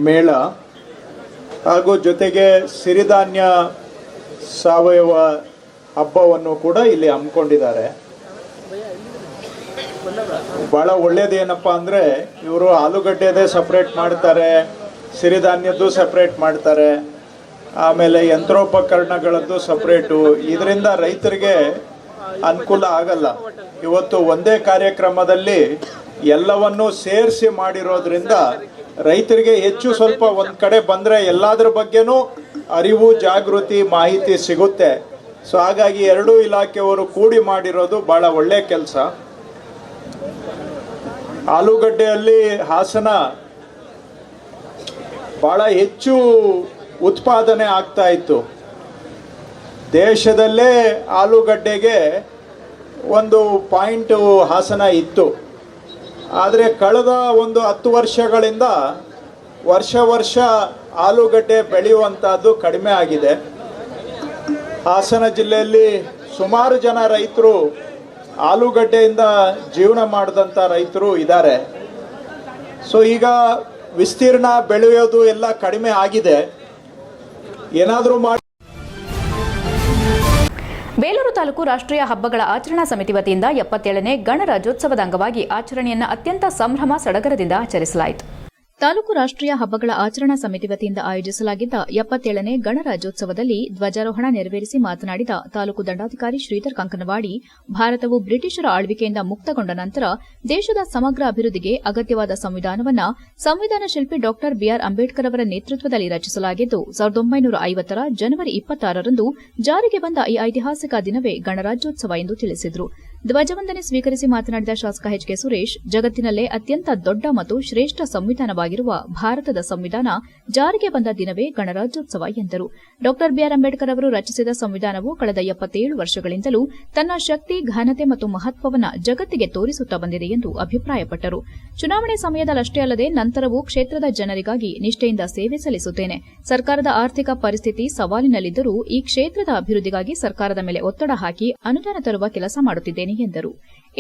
ಮೇಳ ಹಾಗೂ ಜೊತೆಗೆ ಸಿರಿಧಾನ್ಯ ಸಾವಯವ ಹಬ್ಬವನ್ನು ಕೂಡ ಇಲ್ಲಿ ಹಮ್ಮಿಕೊಂಡಿದ್ದಾರೆ. ಭಾಳ ಒಳ್ಳೇದೇನಪ್ಪ ಅಂದರೆ ಇವರು ಆಲೂಗಡ್ಡೆದೇ ಸಪ್ರೇಟ್ ಮಾಡ್ತಾರೆ, ಸಿರಿಧಾನ್ಯದ್ದು ಸಪ್ರೇಟ್ ಮಾಡ್ತಾರೆ, ಆಮೇಲೆ ಯಂತ್ರೋಪಕರಣಗಳದ್ದು ಸಪ್ರೇಟು. ಇದರಿಂದ ರೈತರಿಗೆ ಅನುಕೂಲ ಆಗಲ್ಲ. ಇವತ್ತು ಒಂದೇ ಕಾರ್ಯಕ್ರಮದಲ್ಲಿ ಎಲ್ಲವನ್ನೂ ಸೇರಿಸಿ ಮಾಡಿರೋದ್ರಿಂದ ರೈತರಿಗೆ ಹೆಚ್ಚು ಸ್ವಲ್ಪ ಒಂದು ಕಡೆ ಬಂದರೆ ಎಲ್ಲದ್ರ ಬಗ್ಗೆನೂ ಅರಿವು, ಜಾಗೃತಿ, ಮಾಹಿತಿ ಸಿಗುತ್ತೆ. ಸೊ ಹಾಗಾಗಿ ಎರಡೂ ಇಲಾಖೆಯವರು ಕೂಡಿ ಮಾಡಿರೋದು ಭಾಳ ಒಳ್ಳೆಯ ಕೆಲಸ. ಆಲೂಗಡ್ಡೆಯಲ್ಲಿ ಹಾಸನ ಭಾಳ ಹೆಚ್ಚು ಉತ್ಪಾದನೆ ಆಗ್ತಾ ಇತ್ತು. ದೇಶದಲ್ಲೇ ಆಲೂಗಡ್ಡೆಗೆ ಒಂದು ಪಾಯಿಂಟು ಹಾಸನ ಇತ್ತು. ಆದರೆ ಕಳೆದ ಒಂದು 10 ವರ್ಷಗಳಿಂದ ವರ್ಷ ಆಲೂಗಡ್ಡೆ ಬೆಳೆಯುವಂಥದ್ದು ಕಡಿಮೆ ಆಗಿದೆ. ಹಾಸನ ಜಿಲ್ಲೆಯಲ್ಲಿ ಸುಮಾರು ಜನ ರೈತರು ಆಲೂಗಡ್ಡೆಯಿಂದ ಜೀವನ ಮಾಡಿದಂಥ ರೈತರು ಇದ್ದಾರೆ. ಸೊ ಈಗ ವಿಸ್ತೀರ್ಣ ಬೆಳೆಯೋದು ಎಲ್ಲ ಕಡಿಮೆ ಆಗಿದೆ. ಏನಾದರೂ ಮಾಡಿ. ಬೇಲೂರು ತಾಲೂಕು ರಾಷ್ಟ್ರೀಯ ಹಬ್ಬಗಳ ಆಚರಣಾ ಸಮಿತಿ ವತಿಯಿಂದ 77ನೇ ಗಣರಾಜ್ಯೋತ್ಸವದ ಅಂಗವಾಗಿ ಆಚರಣೆಯನ್ನು ಅತ್ಯಂತ ಸಂಭ್ರಮ ಸಡಗರದಿಂದ ಆಚರಿಸಲಾಯಿತು. ತಾಲೂಕು ರಾಷ್ಟ್ರೀಯ ಹಬ್ಬಗಳ ಆಚರಣಾ ಸಮಿತಿ ವತಿಯಿಂದ ಆಯೋಜಿಸಲಾಗಿದ್ದ 77ನೇ ಗಣರಾಜ್ಯೋತ್ಸವದಲ್ಲಿ ಧ್ವಜಾರೋಹಣ ನೆರವೇರಿಸಿ ಮಾತನಾಡಿದ ತಾಲೂಕು ದಂಡಾಧಿಕಾರಿ ಶ್ರೀಧರ್ ಕಂಕನವಾಡಿ, ಭಾರತವು ಬ್ರಿಟಿಷರ ಆಳ್ವಿಕೆಯಿಂದ ಮುಕ್ತಗೊಂಡ ನಂತರ ದೇಶದ ಸಮಗ್ರ ಅಭಿವೃದ್ಧಿಗೆ ಅಗತ್ಯವಾದ ಸಂವಿಧಾನವನ್ನು ಸಂವಿಧಾನ ಶಿಲ್ಪಿ ಡಾ ಬಿಆರ್ ಅಂಬೇಡ್ಕರ್ ಅವರ ನೇತೃತ್ವದಲ್ಲಿ ರಚಿಸಲಾಗಿದ್ದು 1950ರ ಜನವರಿ 26ರಂದು ಜಾರಿಗೆ ಬಂದ ಈ ಐತಿಹಾಸಿಕ ದಿನವೇ ಗಣರಾಜ್ಯೋತ್ಸವ ಎಂದು ತಿಳಿಸಿದರು. ಧ್ವಜವಂದನೆ ಸ್ವೀಕರಿಸಿ ಮಾತನಾಡಿದ ಶಾಸಕ ಎಚ್ಕೆ ಸುರೇಶ್, ಜಗತ್ತಿನಲ್ಲೇ ಅತ್ಯಂತ ದೊಡ್ಡ ಮತ್ತು ಶ್ರೇಷ್ಠ ಸಂವಿಧಾನವಾಗಿರುವ ಭಾರತದ ಸಂವಿಧಾನ ಜಾರಿಗೆ ಬಂದ ದಿನವೇ ಗಣರಾಜ್ಯೋತ್ಸವ ಎಂದರು. ಡಾ ಬಿಆರ್ ಅಂಬೇಡ್ಕರ್ ಅವರು ರಚಿಸಿದ ಸಂವಿಧಾನವು ಕಳೆದ 77 ವರ್ಷಗಳಿಂದಲೂ ತನ್ನ ಶಕ್ತಿ, ಘನತೆ ಮತ್ತು ಮಹತ್ವವನ್ನು ಜಗತ್ತಿಗೆ ತೋರಿಸುತ್ತಾ ಬಂದಿದೆ ಎಂದು ಅಭಿಪ್ರಾಯಪಟ್ಟರು. ಚುನಾವಣೆ ಸಮಯದಲ್ಲಷ್ಟೇ ಅಲ್ಲದೆ ನಂತರವೂ ಕ್ಷೇತ್ರದ ಜನರಿಗಾಗಿ ನಿಷ್ಠೆಯಿಂದ ಸೇವೆ ಸಲ್ಲಿಸುತ್ತೇನೆ. ಸರ್ಕಾರದ ಆರ್ಥಿಕ ಪರಿಸ್ಥಿತಿ ಸವಾಲಿನಲ್ಲಿದ್ದರೂ ಈ ಕ್ಷೇತ್ರದ ಅಭಿವೃದ್ಧಿಗಾಗಿ ಸರ್ಕಾರದ ಮೇಲೆ ಒತ್ತಡ ಹಾಕಿ ಅನುದಾನ ತರುವ ಕೆಲಸ ಮಾಡುತ್ತಿದ್ದೇನೆ ಎಂದರು.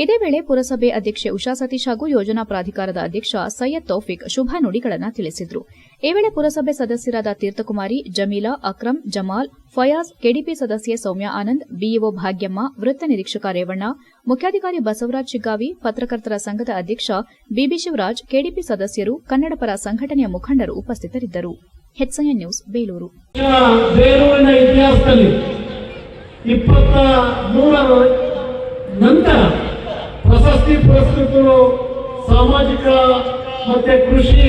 ಇದೇ ವೇಳೆ ಪುರಸಭೆ ಅಧ್ಯಕ್ಷೆ ಉಷಾ ಸತೀಶ್ ಹಾಗೂ ಯೋಜನಾ ಪ್ರಾಧಿಕಾರದ ಅಧ್ಯಕ್ಷ ಸೈಯದ್ ತೌಫಿಕ್ ಶುಭ ನುಡಿಗಳನ್ನು ತಿಳಿಸಿದರು. ಈ ವೇಳೆ ಪುರಸಭೆ ಸದಸ್ಯರಾದ ತೀರ್ಥಕುಮಾರಿ, ಜಮೀಲಾ, ಅಕ್ರಂ, ಜಮಾಲ್, ಫಯಾಜ್, ಕೆಡಿಪಿ ಸದಸ್ಯೆ ಸೌಮ್ಯ ಆನಂದ್, ಬಿಇಒ ಭಾಗ್ಯಮ್ಮ, ವೃತ್ತ ನಿರೀಕ್ಷಕ ರೇವಣ್ಣ, ಮುಖ್ಯಾಧಿಕಾರಿ ಬಸವರಾಜ್ ಶಿಗ್ಗಾವಿ, ಪತ್ರಕರ್ತರ ಸಂಘದ ಅಧ್ಯಕ್ಷ ಬಿಬಿ ಶಿವರಾಜ್, ಕೆಡಿಪಿ ಸದಸ್ಯರು, ಕನ್ನಡಪರ ಸಂಘಟನೆಯ ಮುಖಂಡರು ಉಪಸ್ಥಿತರಿದ್ದರು. HIN news, Belur. ಬೇಲೂರಿನ ಇತಿಹಾಸದಲ್ಲಿ 23ರ ನಂತರ ಪ್ರಶಸ್ತಿ ಪುರಸ್ಕೃತರು ಸಾಮಾಜಿಕ ಮತ್ತೆ ಕೃಷಿ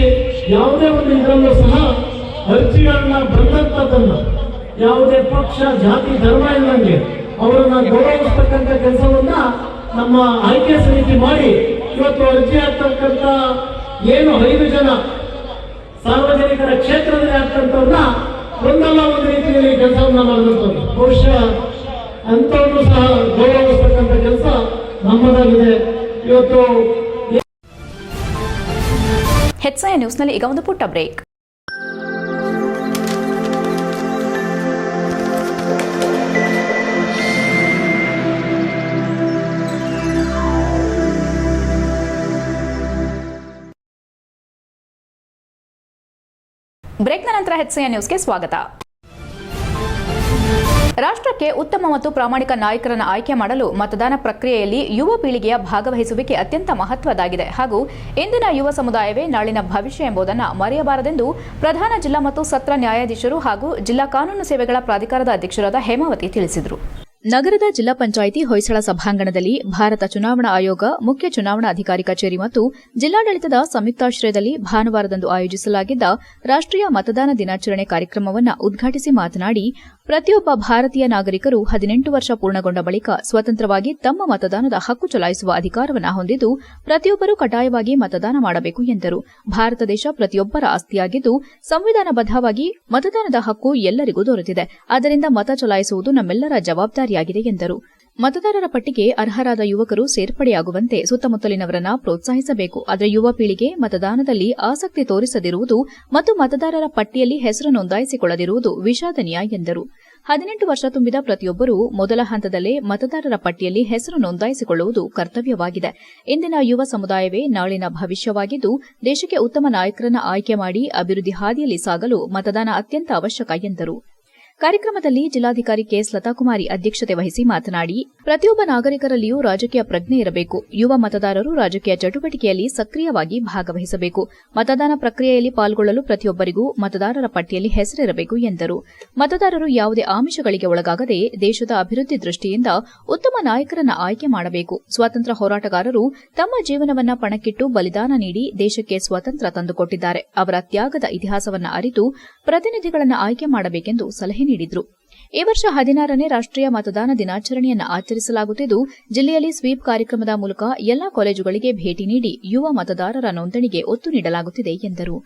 ಯಾವುದೇ ಒಂದು ಇದರಲ್ಲೂ ಸಹ ಅರ್ಜಿಗಳನ್ನ ಬಂದಂಥದ್ದನ್ನ ಯಾವುದೇ ಪಕ್ಷ, ಜಾತಿ, ಧರ್ಮ ಇಲ್ಲಂಗೆ ಅವರನ್ನ ಗೌರವಿಸ್ತಕ್ಕಂಥ ಕೆಲಸವನ್ನ ನಮ್ಮ ಆಯ್ಕೆ ಸಮಿತಿ ಮಾಡಿ ಇವತ್ತು ಅರ್ಜಿ ಆಗ್ತಕ್ಕಂಥ ಏನು 5 ಜನ ಸಾರ್ವಜನಿಕರ ಕ್ಷೇತ್ರದಲ್ಲಿ ಆಗ್ತಕ್ಕಂಥವ್ರನ್ನ ಒಂದಲ್ಲ ಒಂದು ರೀತಿಯಲ್ಲಿ ಕೆಲಸವನ್ನ ಮಾಡಿದಂಥದ್ದು. ಬಹುಶಃ ಅಂಥವ್ರನ್ನು ಸಹ ಗೌರವಿಸ್ತಕ್ಕಂಥ ಕೆಲಸ ನಮ್ಮದಾಗಿದೆ. ಇವತ್ತು ಹೆಚ್ಐಎನ್ ನ್ಯೂಸ್ನಲ್ಲಿ ಈಗ ಒಂದು ಪುಟ್ಟ ಬ್ರೇಕ್. ಬ್ರೇಕ್ನ ನಂತರ ಹೆಚ್ಐಎನ್ ನ್ಯೂಸ್ಗೆ ಸ್ವಾಗತ. ರಾಷ್ಟ್ರಕ್ಕೆ ಉತ್ತಮ ಮತ್ತು ಪ್ರಾಮಾಣಿಕ ನಾಯಕರನ್ನು ಆಯ್ಕೆ ಮಾಡಲು ಮತದಾನ ಪ್ರಕ್ರಿಯೆಯಲ್ಲಿ ಯುವ ಪೀಳಿಗೆಯ ಭಾಗವಹಿಸುವಿಕೆ ಅತ್ಯಂತ ಮಹತ್ವದ್ದಾಗಿದೆ ಹಾಗೂ ಇಂದಿನ ಯುವ ಸಮುದಾಯವೇ ನಾಳಿನ ಭವಿಷ್ಯ ಎಂಬುದನ್ನು ಮರೆಯಬಾರದೆಂದು ಪ್ರಧಾನ ಜಿಲ್ಲಾ ಮತ್ತು ಸತ್ರ ನ್ಯಾಯಾಧೀಶರು ಹಾಗೂ ಜಿಲ್ಲಾ ಕಾನೂನು ಸೇವೆಗಳ ಪ್ರಾಧಿಕಾರದ ಅಧ್ಯಕ್ಷರಾದ ಹೇಮಾವತಿ ತಿಳಿಸಿದರು. ನಗರದ ಜಿಲ್ಲಾ ಪಂಚಾಯಿತಿ ಹೊಯ್ಸಳ ಸಭಾಂಗಣದಲ್ಲಿ ಭಾರತ ಚುನಾವಣಾ ಆಯೋಗ, ಮುಖ್ಯ ಚುನಾವಣಾ ಅಧಿಕಾರಿ ಕಚೇರಿ ಮತ್ತು ಜಿಲ್ಲಾಡಳಿತದ ಸಂಯುಕ್ತಾಶ್ರಯದಲ್ಲಿ ಭಾನುವಾರದಂದು ಆಯೋಜಿಸಲಾಗಿದ್ದ ರಾಷ್ಟ್ರೀಯ ಮತದಾನ ದಿನಾಚರಣೆ ಕಾರ್ಯಕ್ರಮವನ್ನು ಉದ್ಘಾಟಿಸಿ ಮಾತನಾಡಿ, ಪ್ರತಿಯೊಬ್ಬ ಭಾರತೀಯ ನಾಗರಿಕರು 18 ವರ್ಷ ಪೂರ್ಣಗೊಂಡ ಬಳಿಕ ಸ್ವತಂತ್ರವಾಗಿ ತಮ್ಮ ಮತದಾನದ ಹಕ್ಕು ಚಲಾಯಿಸುವ ಅಧಿಕಾರವನ್ನು ಹೊಂದಿದ್ದು ಪ್ರತಿಯೊಬ್ಬರೂ ಕಡ್ಡಾಯವಾಗಿ ಮತದಾನ ಮಾಡಬೇಕು ಎಂದರು. ಭಾರತ ದೇಶ ಪ್ರತಿಯೊಬ್ಬರ ಆಸ್ತಿಯಾಗಿದ್ದು ಸಂವಿಧಾನಬದ್ಧವಾಗಿ ಮತದಾನದ ಹಕ್ಕು ಎಲ್ಲರಿಗೂ ದೊರೆತಿದೆ. ಆದ್ದರಿಂದ ಮತ ಚಲಾಯಿಸುವುದು ನಮ್ಮೆಲ್ಲರ ಜವಾಬ್ದಾರಿಯಾಗಿದೆ ಎಂದರು. ಮತದಾರರ ಪಟ್ಟಿಗೆ ಅರ್ಹರಾದ ಯುವಕರು ಸೇರ್ಪಡೆಯಾಗುವಂತೆ ಸುತ್ತಮುತ್ತಲಿನವರನ್ನ ಪ್ರೋತ್ಸಾಹಿಸಬೇಕು. ಆದರೆ ಯುವ ಪೀಳಿಗೆ ಮತದಾನದಲ್ಲಿ ಆಸಕ್ತಿ ತೋರಿಸದಿರುವುದು ಮತ್ತು ಮತದಾರರ ಪಟ್ಟಿಯಲ್ಲಿ ಹೆಸರು ನೋಂದಾಯಿಸಿಕೊಳ್ಳದಿರುವುದು ವಿಷಾದನೀಯ ಎಂದರು. 18 ವರ್ಷ ತುಂಬಿದ ಪ್ರತಿಯೊಬ್ಬರೂ ಮೊದಲ ಹಂತದಲ್ಲೇ ಮತದಾರರ ಪಟ್ಟಿಯಲ್ಲಿ ಹೆಸರು ನೋಂದಾಯಿಸಿಕೊಳ್ಳುವುದು ಕರ್ತವ್ಯವಾಗಿದೆ. ಇಂದಿನ ಯುವ ಸಮುದಾಯವೇ ನಾಳಿನ ಭವಿಷ್ಯವಾಗಿದ್ದು ದೇಶಕ್ಕೆ ಉತ್ತಮ ನಾಯಕರನ್ನು ಆಯ್ಕೆ ಮಾಡಿ ಅಭಿವೃದ್ಧಿ ಹಾದಿಯಲ್ಲಿ ಸಾಗಲು ಮತದಾನ ಅತ್ಯಂತ ಅವಶ್ಯಕ ಎಂದರು. ಕಾರ್ಯಕ್ರಮದಲ್ಲಿ ಜಿಲ್ಲಾಧಿಕಾರಿ ಕೆಎಸ್ ಲತಾಕುಮಾರಿ ಅಧ್ಯಕ್ಷತೆ ವಹಿಸಿ ಮಾತನಾಡಿ, ಪ್ರತಿಯೊಬ್ಬ ನಾಗರಿಕರಲ್ಲಿಯೂ ರಾಜಕೀಯ ಪ್ರಜ್ಞೆ ಇರಬೇಕು. ಯುವ ಮತದಾರರು ರಾಜಕೀಯ ಚಟುವಟಿಕೆಯಲ್ಲಿ ಸಕ್ರಿಯವಾಗಿ ಭಾಗವಹಿಸಬೇಕು. ಮತದಾನ ಪ್ರಕ್ರಿಯೆಯಲ್ಲಿ ಪಾಲ್ಗೊಳ್ಳಲು ಪ್ರತಿಯೊಬ್ಬರಿಗೂ ಮತದಾರರ ಪಟ್ಟಿಯಲ್ಲಿ ಹೆಸರಿರಬೇಕು ಎಂದರು. ಮತದಾರರು ಯಾವುದೇ ಆಮಿಷಗಳಿಗೆ ಒಳಗಾಗದೆ ದೇಶದ ಅಭಿವೃದ್ಧಿ ದೃಷ್ಟಿಯಿಂದ ಉತ್ತಮ ನಾಯಕರನ್ನ ಆಯ್ಕೆ ಮಾಡಬೇಕು. ಸ್ವಾತಂತ್ರ್ಯ ಹೋರಾಟಗಾರರು ತಮ್ಮ ಜೀವನವನ್ನ ಪಣಕ್ಕಿಟ್ಟು ಬಲಿದಾನ ನೀಡಿ ದೇಶಕ್ಕೆ ಸ್ವಾತಂತ್ರ್ಯ ತಂದುಕೊಟ್ಟಿದ್ದಾರೆ. ಅವರ ತ್ಯಾಗದ ಇತಿಹಾಸವನ್ನು ಅರಿತು ಪ್ರತಿನಿಧಿಗಳನ್ನು ಆಯ್ಕೆ ಮಾಡಬೇಕೆಂದು ಸಲಹೆ ನೀಡಿದರು. ಈ ವರ್ಷ 16ನೇ ರಾಷ್ಟೀಯ ಮತದಾನ ದಿನಾಚರಣೆಯನ್ನು ಆಚರಿಸಲಾಗುತ್ತಿದ್ದು, ಜಿಲ್ಲೆಯಲ್ಲಿ ಸ್ವೀಪ್ ಕಾರ್ಯಕ್ರಮದ ಮೂಲಕ ಎಲ್ಲಾ ಕಾಲೇಜುಗಳಿಗೆ ಭೇಟಿ ನೀಡಿ ಯುವ ಮತದಾರರ ನೋಂದಣಿಗೆ ಒತ್ತು ನೀಡಲಾಗುತ್ತಿದೆ ಎಂದರು.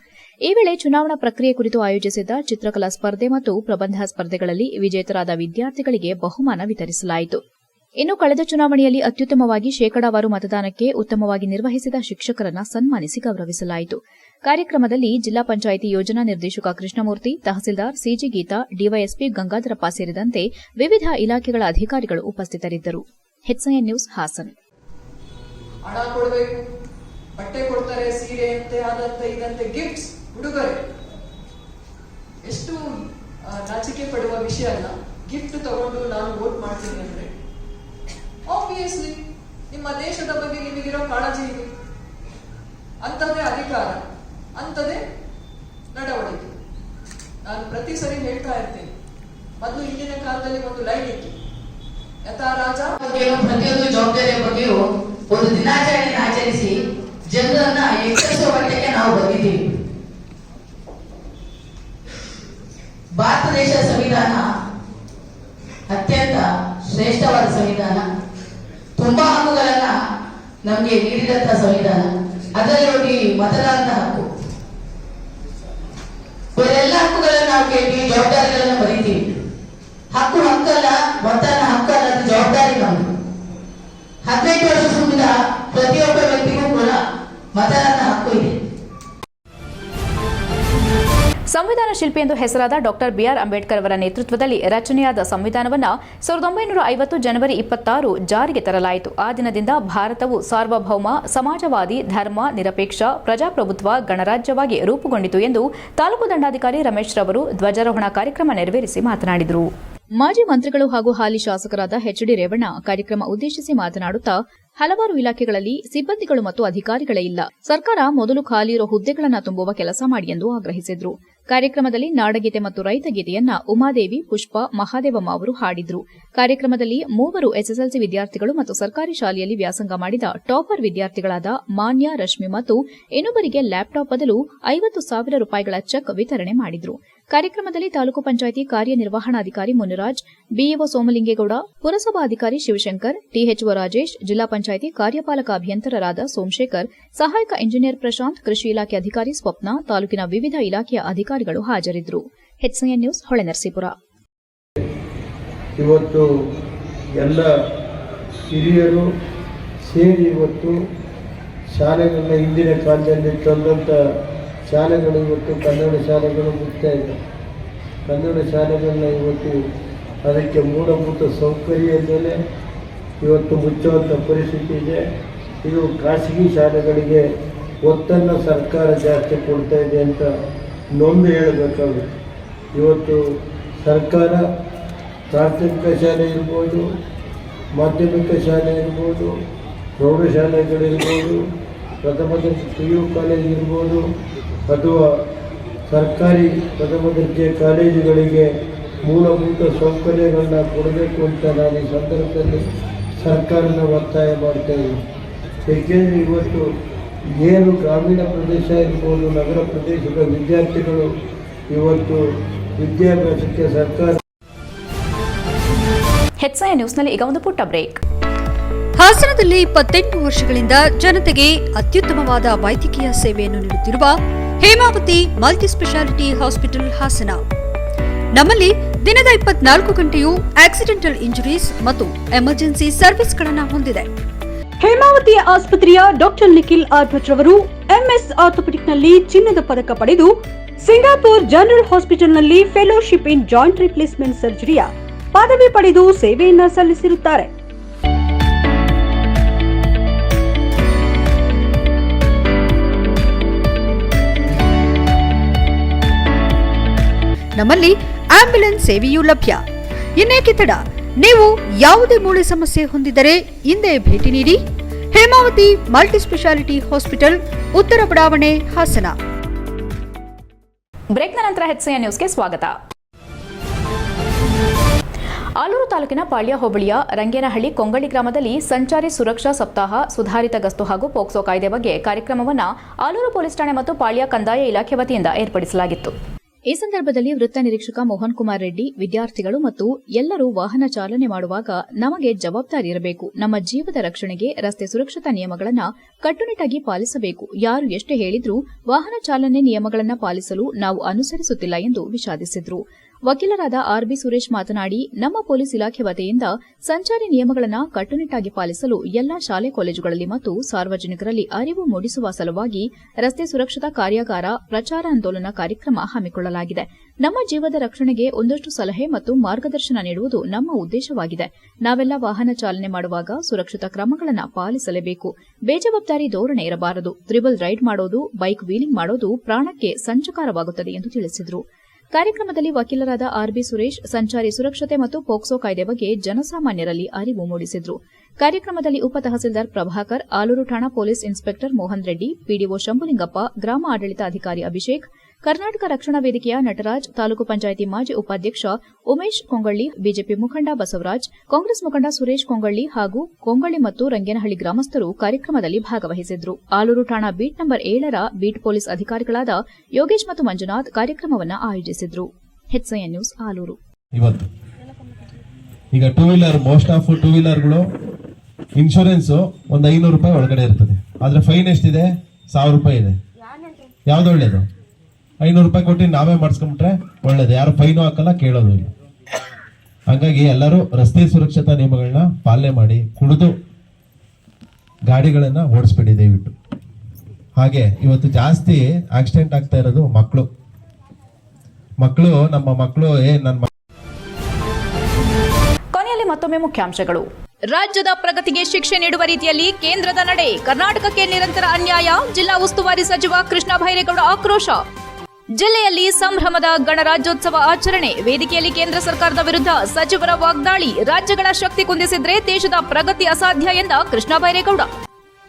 ಈ ವೇಳೆ ಚುನಾವಣಾ ಪ್ರಕ್ರಿಯೆ ಕುರಿತು ಆಯೋಜಿಸಿದ್ದ ಚಿತ್ರಕಲಾ ಸ್ಪರ್ಧೆ ಮತ್ತು ಪ್ರಬಂಧ ಸ್ಪರ್ಧೆಗಳಲ್ಲಿ ವಿಜೇತರಾದ ವಿದ್ಯಾರ್ಥಿಗಳಿಗೆ ಬಹುಮಾನ ವಿತರಿಸಲಾಯಿತು. ಇನ್ನು ಕಳೆದ ಚುನಾವಣೆಯಲ್ಲಿ ಅತ್ಯುತ್ತಮವಾಗಿ ಶೇಕಡಾವಾರು ಮತದಾನಕ್ಕೆ ಉತ್ತಮವಾಗಿ ನಿರ್ವಹಿಸಿದ ಶಿಕ್ಷಕರನ್ನು ಸನ್ಮಾನಿಸಿ ಗೌರವಿಸಲಾಯಿತು. ಕಾರ್ಯಕ್ರಮದಲ್ಲಿ ಜಿಲ್ಲಾ ಪಂಚಾಯಿತಿ ಯೋಜನಾ ನಿರ್ದೇಶಕ ಕೃಷ್ಣಮೂರ್ತಿ, ತಹಸೀಲ್ದಾರ್ ಸಿಜಿ ಗೀತಾ, ಡಿವೈಎಸ್ಪಿ ಗಂಗಾಧರಪ್ಪ ಸೇರಿದಂತೆ ವಿವಿಧ ಇಲಾಖೆಗಳ ಅಧಿಕಾರಿಗಳು ಉಪಸ್ಥಿತರಿದ್ದರು. HCN news Hassan. ಹಣ ಕೊಡಬೇಕು, ಬಟ್ಟೆ ಕೊಡ್ತಾರೆ, ಸೀರೆ ಅಂತೆ ಅದಂತೆ ಇದಂತೆ ಗಿಫ್ಟ್ಸ್, ಉಡುಗೊರೆ. ಎಷ್ಟು ನಾಚಿಕೆ ಪಡುವ ವಿಷಯ ಅಲ್ಲ. ಗಿಫ್ಟ್ ತಗೊಂಡು ನಾನು ವೋಟ್ ಮಾಡ್ತೀನಿ ಅಂದ್ರೆ ಆಬ್ವಿಯಸ್ಲಿ ನಿಮ್ಮ ದೇಶದ ಬಗ್ಗೆ ನಿಮಗಿರೋ ಕಾಳಜಿ ಇದೆ. ಅಂಥದ್ದೇ ಅಧಿಕಾರ, ಅಂಥದ್ದೇ ನಡವಳಿಕೆ. ನಾನು ಪ್ರತಿ ಸರಿ ಹೇಳ್ತಾ ಇರ್ತೇನೆ, ಮೊದಲು ಹಿಂದಿನ ಕಾಲದಲ್ಲಿ ಒಂದು ಲೈನ್ ಇತ್ತು, ಯಥಾ ರಾಜ. ಪ್ರತಿಯೊಂದು ಜವಾಬ್ದಾರಿಯ ಬಗ್ಗೆಯೂ ಒಂದು ದಿನಾಚರಣೆ ಆಚರಿಸಿ ಜನರನ್ನ ಎಚ್ಚರಿಸುವ ಮಟ್ಟಕ್ಕೆ ನಾವು ಬಂದಿದ್ದೀವಿ. ಭಾರತ ದೇಶ ಸಂವಿಧಾನ ಅತ್ಯಂತ ಶ್ರೇಷ್ಠವಾದ ಸಂವಿಧಾನ. ತುಂಬಾ ಹಕ್ಕುಗಳನ್ನ ನಮಗೆ ನೀಡಿದಂತಹ ಸಂವಿಧಾನ. ಅದರಲ್ಲಿ ಮತದಾನದ ಹಕ್ಕು. ಇವರೆಲ್ಲ ಹಕ್ಕುಗಳನ್ನ ನಾವು ಕೇಳ್ತೀವಿ, ಜವಾಬ್ದಾರಿಗಳನ್ನ ಬರೀತೀವಿ. ಹಕ್ಕು ಹಕ್ಕಲ್ಲ, ಮತದಾನ ಹಕ್ಕಲ್ಲ, ಅದು ಜವಾಬ್ದಾರಿ ನಮ್ದು. 18 ವರ್ಷ ತುಂಬಿದ ಪ್ರತಿಯೊಬ್ಬ ವ್ಯಕ್ತಿಗೂ ಕೂಡ ಮತದಾನದ ಹಕ್ಕು ಇದೆ. ಸಂವಿಧಾನ ಶಿಲ್ಪಿ ಎಂದು ಹೆಸರಾದ ಡಾ ಬಿಆರ್ ಅಂಬೇಡ್ಕರ್ ಅವರ ನೇತೃತ್ವದಲ್ಲಿ ರಚನೆಯಾದ ಸಂವಿಧಾನವನ್ನು 1950 ಜನವರಿ 26 ಜಾರಿಗೆ ತರಲಾಯಿತು. ಆ ದಿನದಿಂದ ಭಾರತವು ಸಾರ್ವಭೌಮ, ಸಮಾಜವಾದಿ, ಧರ್ಮ ನಿರಪೇಕ್ಷ, ಪ್ರಜಾಪ್ರಭುತ್ವ ಗಣರಾಜ್ಯವಾಗಿ ರೂಪುಗೊಂಡಿತು ಎಂದು ತಾಲೂಕು ದಂಡಾಧಿಕಾರಿ ರಮೇಶ್ ರವರು ಧ್ವಜಾರೋಹಣ ಕಾರ್ಯಕ್ರಮ ನೆರವೇರಿಸಿ ಮಾತನಾಡಿದರು. ಮಾಜಿ ಮಂತ್ರಿಗಳು ಹಾಗೂ ಹಾಲಿ ಶಾಸಕರಾದ ಎಚ್ಡಿ ರೇವಣ್ಣ ಕಾರ್ಯಕ್ರಮ ಉದ್ದೇಶಿಸಿ ಮಾತನಾಡುತ್ತಾ, ಹಲವಾರು ಇಲಾಖೆಗಳಲ್ಲಿ ಸಿಬ್ಬಂದಿಗಳು ಮತ್ತು ಅಧಿಕಾರಿಗಳೇ ಇಲ್ಲ. ಸರ್ಕಾರ ಮೊದಲು ಖಾಲಿ ಇರೋ ಹುದ್ದೆಗಳನ್ನು ತುಂಬುವ ಕೆಲಸ ಮಾಡಿ ಎಂದು ಆಗ್ರಹಿಸಿದರು. ಕಾರ್ಯಕ್ರಮದಲ್ಲಿ ನಾಡಗೀತೆ ಮತ್ತು ರೈತಗೀತೆಯನ್ನ ಉಮಾದೇವಿ, ಪುಷ್ಪ, ಮಹಾದೇವಮ್ಮ ಅವರು ಹಾಡಿದ್ರು. ಕಾರ್ಯಕ್ರಮದಲ್ಲಿ 3 ಎಸ್ಎಸ್ಎಲ್ಸಿ ವಿದ್ಯಾರ್ಥಿಗಳು ಮತ್ತು ಸರ್ಕಾರಿ ಶಾಲೆಯಲ್ಲಿ ವ್ಯಾಸಂಗ ಮಾಡಿದ ಟಾಪರ್ ವಿದ್ಯಾರ್ಥಿಗಳಾದ ಮಾನ್ಯ, ರಶ್ಮಿ ಮತ್ತು ಇನ್ನೊಬ್ಬರಿಗೆ ಲ್ಯಾಪ್ಟಾಪ್ ಬದಲು 50,000 ರೂಪಾಯಿಗಳ ಚೆಕ್ ವಿತರಣೆ ಮಾಡಿದ್ರು. ಕಾರ್ಯಕ್ರಮದಲ್ಲಿ ತಾಲೂಕು ಪಂಚಾಯಿತಿ ಕಾರ್ಯನಿರ್ವಹಣಾಧಿಕಾರಿ ಮುನಿರಾಜ್, ಬಿಇಒ ಸೋಮಲಿಂಗೇಗೌಡ, ಪುರಸಭಾಧಿಕಾರಿ ಶಿವಶಂಕರ್, ಟಿಎಚ್ಒ ರಾಜೇಶ್, ಜಿಲ್ಲಾ ಪಂಚಾಯಿತಿ ಕಾರ್ಯಪಾಲಕ ಅಭಿಯಂತರರಾದ ಸೋಮಶೇಖರ್, ಸಹಾಯಕ ಇಂಜಿನಿಯರ್ ಪ್ರಶಾಂತ್, ಕೃಷಿ ಇಲಾಖೆ ಅಧಿಕಾರಿ ಸ್ವಪ್ನ, ತಾಲೂಕಿನ ವಿವಿಧ ಇಲಾಖೆಯ ಅಧಿಕಾರಿಗಳು ಹಾಜರಿದ್ದರು. HCN news Holenarasipura. ಇವತ್ತು ಎಲ್ಲ ಹಿರಿಯರು ಸೇರಿ ಇವತ್ತು ಶಾಲೆಗಳನ್ನ ಹಿಂದಿನ ಕಾಲದಲ್ಲಿ ತಂದಂಥ ಶಾಲೆಗಳು ಇವತ್ತು ಕನ್ನಡ ಶಾಲೆಗಳು ಮುಕ್ತಾ ಇದೆ. ಕನ್ನಡ ಶಾಲೆಗಳನ್ನ ಇವತ್ತು ಅದಕ್ಕೆ ಮೂಲಭೂತ ಸೌಕರ್ಯ ಮೇಲೆ ಇವತ್ತು ಮುಚ್ಚುವಂಥ ಪರಿಸ್ಥಿತಿ ಇದೆ. ಇದು ಖಾಸಗಿ ಶಾಲೆಗಳಿಗೆ ಒತ್ತನ್ನು ಸರ್ಕಾರ ಜಾಸ್ತಿ ಕೊಡ್ತಾ ಇದೆ ಅಂತ ನೊಂದು ಹೇಳಬೇಕಾಗುತ್ತೆ. ಇವತ್ತು ಸರ್ಕಾರ ಪ್ರಾಥಮಿಕ ಶಾಲೆ ಇರ್ಬೋದು, ಮಾಧ್ಯಮಿಕ ಶಾಲೆ ಇರ್ಬೋದು, ಪ್ರೌಢಶಾಲೆಗಳಿರ್ಬೋದು, ಪ್ರಥಮ ದರ್ಜೆ PU ಕಾಲೇಜ್ ಇರ್ಬೋದು, ಅಥವಾ ಸರ್ಕಾರಿ ಪ್ರಥಮ ದರ್ಜೆ ಕಾಲೇಜುಗಳಿಗೆ ಮೂಲಭೂತ ಸೌಕರ್ಯಗಳನ್ನ ಕೊಡಬೇಕು ಅಂತ ನಾನು ಈ ಸಂದರ್ಭದಲ್ಲಿ ಸರ್ಕಾರನ ಒತ್ತಾಯ ಮಾಡ್ತಾಯಿದ್ದೀನಿ. ಏಕೆಂದರೆ ಇವತ್ತು ಏನು ಗ್ರಾಮೀಣ ಪ್ರದೇಶ ಇರ್ಬೋದು, ನಗರ ಪ್ರದೇಶದ ವಿದ್ಯಾರ್ಥಿಗಳು ಇವತ್ತು ವಿದ್ಯಾಭ್ಯಾಸಕ್ಕೆ ಸರ್ಕಾರ. HCN ನ್ಯೂಸ್ನಲ್ಲಿ ಈಗ ಒಂದು ಪುಟ್ಟ ಬ್ರೇಕ್. ಹಾಸನದಲ್ಲಿ 28 ವರ್ಷಗಳಿಂದ ಜನತೆಗೆ ಅತ್ಯುತ್ತಮವಾದ ವೈದ್ಯಕೀಯ ಸೇವೆಯನ್ನು ನೀಡುತ್ತಿರುವ Hemavathi multi speciality hospital Hassan. ನಮ್ಮಲ್ಲಿ ದಿನದ 24 ಗಂಟೆಯೂ ಆಕ್ಸಿಡೆಂಟಲ್ ಇಂಜುರೀಸ್ ಮತ್ತು ಎಮರ್ಜೆನ್ಸಿ ಸರ್ವಿಸ್ಗಳನ್ನು ಹೊಂದಿದೆ. ಹೇಮಾವತಿ ಆಸ್ಪತ್ರೆಯ ಡಾಕ್ಟರ್ ನಿಖಿಲ್ ಆರ್ ಭಟ್ ರವರು MS ಆರ್ಥೋಪೆಡಿಕ್ನಲ್ಲಿ ಚಿನ್ನದ ಪದಕ ಪಡೆದು ಸಿಂಗಾಪುರ್ ಜನರಲ್ ಹಾಸ್ಪಿಟಲ್ನಲ್ಲಿ ಫೆಲೋಶಿಪ್ ಇನ್ ಜಾಯಿಂಟ್ ರಿಪ್ಲೇಸ್ಮೆಂಟ್ ಸರ್ಜರಿಯ ಪದವಿ ಪಡೆದು ಸೇವೆಯನ್ನ ಸಲ್ಲಿಸಿರುತ್ತಾರೆ. ನಮ್ಮಲ್ಲಿ ಆಂಬ್ಯುಲೆನ್ಸ್ ಸೇವೆಯೂ ಲಭ್ಯ. ಇನ್ನೇಕೆ ತಡ? ನೀವು ಯಾವುದೇ ಮೂಳೆ ಸಮಸ್ಯೆ ಹೊಂದಿದ್ದರೆ ಹಿಂದೆ ಭೇಟಿ ನೀಡಿ. ಹೇಮಾವತಿ ಮಲ್ಟಿ ಸ್ಪೆಷಾಲಿಟಿ ಹಾಸ್ಪಿಟಲ್, ಉತ್ತರ ಬಡಾವಣೆ, ಹಾಸನ. ಬ್ರೇಕ್ನ ನಂತರ HCN ನ್ಯೂಸ್ಗೆ ಸ್ವಾಗತ. ಆಲೂರು ತಾಲೂಕಿನ ಪಾಳ್ಯ ಹೋಬಳಿಯ ರಂಗೇನಹಳ್ಳಿ ಕೊಂಗಳಿ ಗ್ರಾಮದಲ್ಲಿ ಸಂಚಾರಿ ಸುರಕ್ಷಾ ಸಪ್ತಾಹ, ಸುಧಾರಿತ ಗಸ್ತು ಹಾಗೂ ಪೋಕ್ಸೋ ಕಾಯ್ದೆ ಬಗ್ಗೆ ಕಾರ್ಯಕ್ರಮವನ್ನು ಆಲೂರು ಪೊಲೀಸ್ ಠಾಣೆ ಮತ್ತು ಪಾಳ್ಯ ಕಂದಾಯ ಇಲಾಖೆ ವತಿಯಿಂದ ಏರ್ಪಡಿಸಲಾಗಿತ್ತು. ಈ ಸಂದರ್ಭದಲ್ಲಿ ವೃತ್ತ ನಿರೀಕ್ಷಕ ಮೋಹನ್ ಕುಮಾರ್ ರೆಡ್ಡಿ, ವಿದ್ಯಾರ್ಥಿಗಳು ಮತ್ತು ಎಲ್ಲರೂ ವಾಹನ ಚಾಲನೆ ಮಾಡುವಾಗ ನಮಗೆ ಜವಾಬ್ದಾರಿ ಇರಬೇಕು. ನಮ್ಮ ಜೀವದ ರಕ್ಷಣೆಗೆ ರಸ್ತೆ ಸುರಕ್ಷತಾ ನಿಯಮಗಳನ್ನು ಕಟ್ಟುನಿಟ್ಟಾಗಿ ಪಾಲಿಸಬೇಕು. ಯಾರು ಎಷ್ಟೇ ಹೇಳಿದ್ರೂ ವಾಹನ ಚಾಲನೆ ನಿಯಮಗಳನ್ನು ಪಾಲಿಸಲು ನಾವು ಅನುಸರಿಸುತ್ತಿಲ್ಲ ಎಂದು ವಿಷಾದಿಸಿದರು. ವಕೀಲರಾದ RB ಸುರೇಶ್ ಮಾತನಾಡಿ, ನಮ್ಮ ಪೊಲೀಸ್ ಇಲಾಖೆ ವತಿಯಿಂದ ಸಂಚಾರಿ ನಿಯಮಗಳನ್ನು ಕಟ್ಟುನಿಟ್ಟಾಗಿ ಪಾಲಿಸಲು ಎಲ್ಲಾ ಶಾಲೆ ಕಾಲೇಜುಗಳಲ್ಲಿ ಮತ್ತು ಸಾರ್ವಜನಿಕರಲ್ಲಿ ಅರಿವು ಮೂಡಿಸುವ ಸಲುವಾಗಿ ರಸ್ತೆ ಸುರಕ್ಷತಾ ಕಾರ್ಯಾಗಾರ, ಪ್ರಚಾರ ಆಂದೋಲನ ಕಾರ್ಯಕ್ರಮ ಹಮ್ಮಿಕೊಳ್ಳಲಾಗಿದೆ. ನಮ್ಮ ಜೀವದ ರಕ್ಷಣೆಗೆ ಒಂದಷ್ಟು ಸಲಹೆ ಮತ್ತು ಮಾರ್ಗದರ್ಶನ ನೀಡುವುದು ನಮ್ಮ ಉದ್ದೇಶವಾಗಿದೆ. ನಾವೆಲ್ಲ ವಾಹನ ಚಾಲನೆ ಮಾಡುವಾಗ ಸುರಕ್ಷತಾ ಕ್ರಮಗಳನ್ನು ಪಾಲಿಸಲೇಬೇಕು. ಬೇಜವಾಬ್ದಾರಿ ಧೋರಣೆ ಇರಬಾರದು. ತ್ರಿಬಲ್ ರೈಡ್ ಮಾಡೋದು, ಬೈಕ್ ವೀಲಿಂಗ್ ಮಾಡೋದು ಪ್ರಾಣಕ್ಕೆ ಸಂಚಕಾರವಾಗುತ್ತದೆ ಎಂದು ತಿಳಿಸಿದರು. ಕಾರ್ಯಕ್ರಮದಲ್ಲಿ ವಕೀಲರಾದ RB ಸುರೇಶ್ ಸಂಚಾರಿ ಸುರಕ್ಷತೆ ಮತ್ತು ಪೋಕ್ಸೋ ಕಾಯ್ದೆ ಬಗ್ಗೆ ಜನಸಾಮಾನ್ಯರಲ್ಲಿ ಅರಿವು ಮೂಡಿಸಿದರು. ಕಾರ್ಯಕ್ರಮದಲ್ಲಿ ಉಪ ತಹಸೀಲ್ದಾರ್ ಪ್ರಭಾಕರ್, ಆಲೂರು ಠಾಣಾ police inspector Mohan Reddy, PDO Shambhulingappa, ಗ್ರಾಮ ಆಡಳಿತ ಅಧಿಕಾರಿ ಅಭಿಷೇಕ್, ಕರ್ನಾಟಕ ರಕ್ಷಣಾ ವೇದಿಕೆಯ ನಟರಾಜ್, ತಾಲೂಕು ಪಂಚಾಯಿತಿ ಮಾಜಿ ಉಪಾಧ್ಯಕ್ಷ ಉಮೇಶ್ ಕೊಂಗಳ್ಳಿ, ಬಿಜೆಪಿ ಮುಖಂಡ ಬಸವರಾಜ್, ಕಾಂಗ್ರೆಸ್ ಮುಖಂಡ ಸುರೇಶ್ ಕೊಂಗಳ್ಳಿ ಹಾಗೂ ಕೊಂಗಳ್ಳಿ ಮತ್ತು ರಂಗೇನಹಳ್ಳಿ ಗ್ರಾಮಸ್ಥರು ಕಾರ್ಯಕ್ರಮದಲ್ಲಿ ಭಾಗವಹಿಸಿದ್ರು. ಆಲೂರು ಠಾಣಾ ಬೀಟ್ ನಂಬರ್ 7ರ ಬೀಟ್ ಪೊಲೀಸ್ ಅಧಿಕಾರಿಗಳಾದ ಯೋಗೇಶ್ ಮತ್ತು ಮಂಜುನಾಥ್ ಕಾರ್ಯಕ್ರಮವನ್ನು ಆಯೋಜಿಸಿದ್ರು. HCN news Alur. ಇವತ್ತು ಈಗ two wheeler, most of two ವೀಲರ್ಗಳು ಇನ್ಶೂರೆನ್ಸ್ ಒಂದು 500 ರೂಪಾಯಿ ಒಳಗಡೆ ಇರ್ತದೆ. ಆದ್ರೆ ಫೈನ್ ಎಷ್ಟಿದೆ? 1000 ರೂಪಾಯಿ ಇದೆ. ಯಾವ್ದು ಒಳ್ಳೇದು? 500 ರೂಪಾಯಿ ಕೊಟ್ಟು ನಾವೇ ಮಾಡಿಸ್ಕೊಂಡ್ಬಿಟ್ರೆ ಒಳ್ಳೇದು. ಯಾರು ಫೈನು ಹಾಕಲ್ಲ, ಕೇಳೋದು ಇಲ್ಲ. ಹಂಗಾಗಿ ಎಲ್ಲರೂ ರಸ್ತೆ ಸುರಕ್ಷತಾ ನಿಯಮಗಳನ್ನ ಪಾಲನೆ ಮಾಡಿ, ಕುಡಿದು ಗಾಡಿಗಳನ್ನ ಓಡಿಸ್ಬೇಡಿ ದಯವಿಟ್ಟು. ಹಾಗೆ ಇವತ್ತು ಜಾಸ್ತಿ ಆಕ್ಸಿಡೆಂಟ್ ಆಗ್ತಾ ಇರೋದು ಮಕ್ಕಳು. ನಮ್ಮ ಮಕ್ಕಳು ಕೊನೆಯಲ್ಲಿ ಮತ್ತೊಮ್ಮೆ ಮುಖ್ಯಾಂಶಗಳು. ರಾಜ್ಯದ ಪ್ರಗತಿಗೆ ಶಿಕ್ಷೆ ನೀಡುವ ರೀತಿಯಲ್ಲಿ ಕೇಂದ್ರದ ನಡೆ, ಕರ್ನಾಟಕಕ್ಕೆ ನಿರಂತರ ಅನ್ಯಾಯ, ಜಿಲ್ಲಾ ಉಸ್ತುವಾರಿ ಸಚಿವ ಕೃಷ್ಣ ಬೈರೇಗೌಡ ಆಕ್ರೋಶ. ಜಿಲ್ಲೆಯಲ್ಲಿ ಸಂಭ್ರಮದ ಗಣರಾಜ್ಯೋತ್ಸವ ಆಚರಣೆ, ವೇದಿಕೆಯಲ್ಲಿ ಕೇಂದ್ರ ಸರ್ಕಾರದ ವಿರುದ್ಧ ಸಚಿವರ ವಾಗ್ದಾಳಿ, ರಾಜ್ಯಗಳ ಶಕ್ತಿ ಕುಂದಿಸಿದ್ರೆ ದೇಶದ ಪ್ರಗತಿ ಅಸಾಧ್ಯ ಎಂದ ಕೃಷ್ಣ ಬೈರೇಗೌಡ.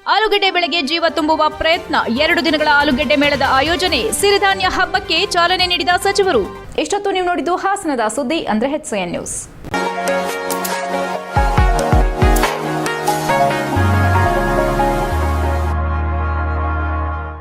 ಆಲೂಗೆಡ್ಡೆ ಬೆಳೆಗೆ ಜೀವ ತುಂಬುವ ಪ್ರಯತ್ನ, 2 ದಿನಗಳ ಆಲೂಗೆಡ್ಡೆ ಮೇಳದ ಆಯೋಜನೆ, ಸಿರಿಧಾನ್ಯ ಹಬ್ಬಕ್ಕೆ ಚಾಲನೆ ನೀಡಿದ ಸಚಿವರು. ಇಷ್ಟೊತ್ತು ನೀವು ನೋಡಿದ್ದು ಹಾಸನದ ಸುದ್ದಿ ಅಂದ್ರೆ HCN ನ್ಯೂಸ್.